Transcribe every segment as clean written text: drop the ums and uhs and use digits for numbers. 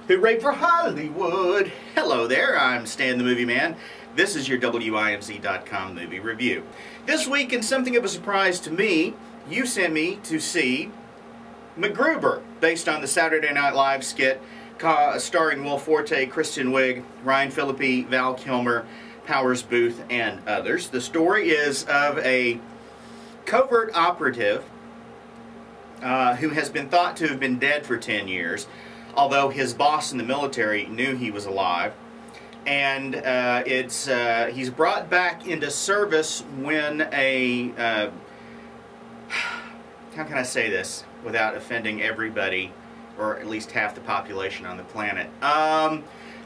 Hooray for Hollywood! Hello there, I'm Stan the Movie Man. This is your WIMZ.com movie review. This week, in something of a surprise to me, you sent me to see MacGruber, based on the Saturday Night Live skit starring Will Forte, Kristen Wiig, Ryan Phillippe, Val Kilmer, Powers Booth, and others. The story is of a covert operative who has been thought to have been dead for 10 years, although his boss in the military knew he was alive. And he's brought back into service when how can I say this without offending everybody, or at least half the population on the planet?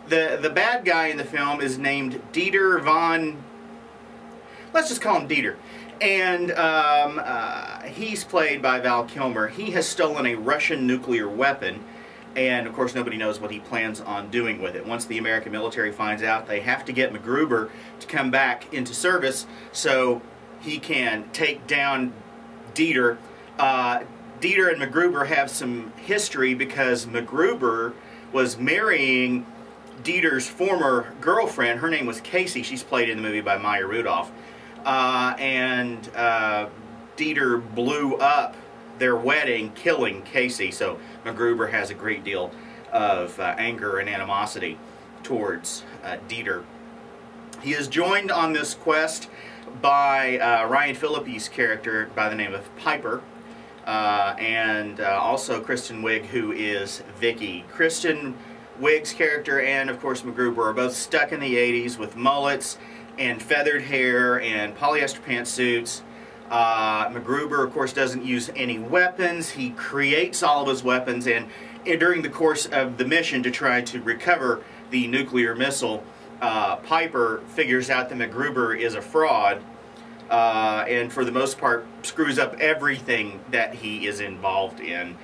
The bad guy in the film is named Dieter von... let's just call him Dieter. And he's played by Val Kilmer. He has stolen a Russian nuclear weapon, and of course nobody knows what he plans on doing with it. Once the American military finds out, they have to get MacGruber to come back into service so he can take down Dieter. Dieter and MacGruber have some history because MacGruber was marrying Dieter's former girlfriend. Her name was Casey. She's played in the movie by Maya Rudolph. Dieter blew up their wedding, killing Casey. So MacGruber has a great deal of anger and animosity towards Dieter. He is joined on this quest by Ryan Phillippe's character by the name of Piper, and also Kristen Wiig, who is Vicky. Kristen Wiig's character and, of course, MacGruber are both stuck in the 80s with mullets and feathered hair and polyester pantsuits. MacGruber, of course, doesn't use any weapons. He creates all of his weapons, and during the course of the mission to try to recover the nuclear missile, Piper figures out that MacGruber is a fraud, and for the most part screws up everything that he is involved in.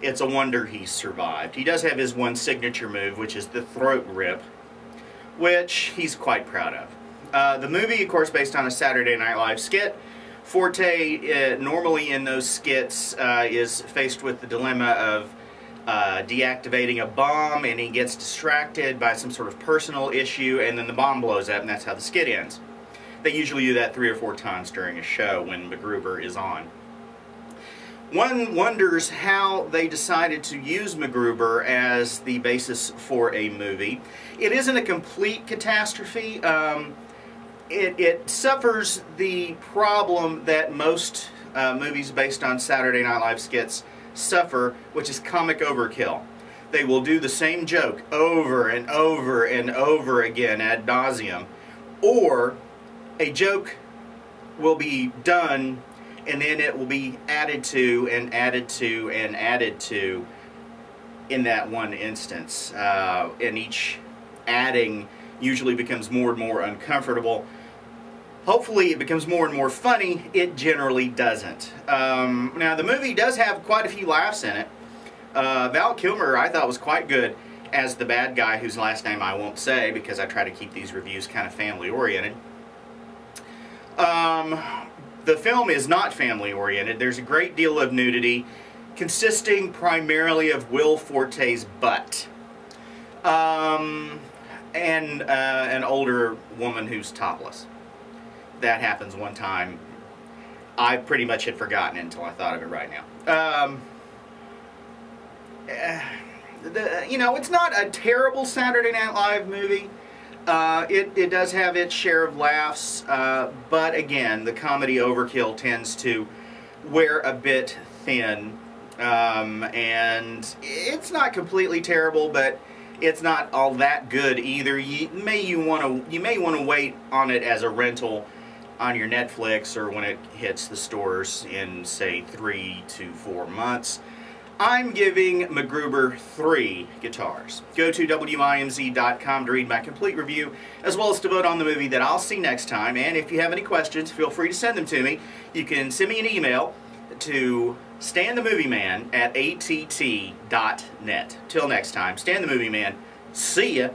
It's a wonder he survived. He does have his one signature move, which is the throat rip, which he's quite proud of. The movie, of course, based on a Saturday Night Live skit. Forte, normally in those skits, is faced with the dilemma of deactivating a bomb, and he gets distracted by some sort of personal issue, and then the bomb blows up, and that's how the skit ends. They usually do that 3 or 4 times during a show when MacGruber is on. One wonders how they decided to use MacGruber as the basis for a movie. It isn't a complete catastrophe. It suffers the problem that most movies based on Saturday Night Live skits suffer, which is comic overkill. They will do the same joke over and over and over again ad nauseum, or a joke will be done and then it will be added to and added to and added to in that one instance. And each adding usually becomes more and more uncomfortable. Hopefully it becomes more and more funny. It generally doesn't. Now the movie does have quite a few laughs in it. Val Kilmer I thought was quite good as the bad guy, whose last name I won't say because I try to keep these reviews kind of family oriented. The film is not family oriented. There's a great deal of nudity consisting primarily of Will Forte's butt. And an older woman who's topless. That happens one time. I pretty much had forgotten it until I thought of it right now. You know, it's not a terrible Saturday Night Live movie. It does have its share of laughs, but again, the comedy overkill tends to wear a bit thin. And it's not completely terrible, but it's not all that good either. You may want to wait on it as a rental on your Netflix or when it hits the stores in, say, 3 to 4 months. I'm giving MacGruber 3 guitars. Go to WIMZ.com to read my complete review, as well as to vote on the movie that I'll see next time. And if you have any questions, feel free to send them to me. You can send me an email to StanTheMovieMan@att.net. Till next time, Stan the Movie Man. See ya.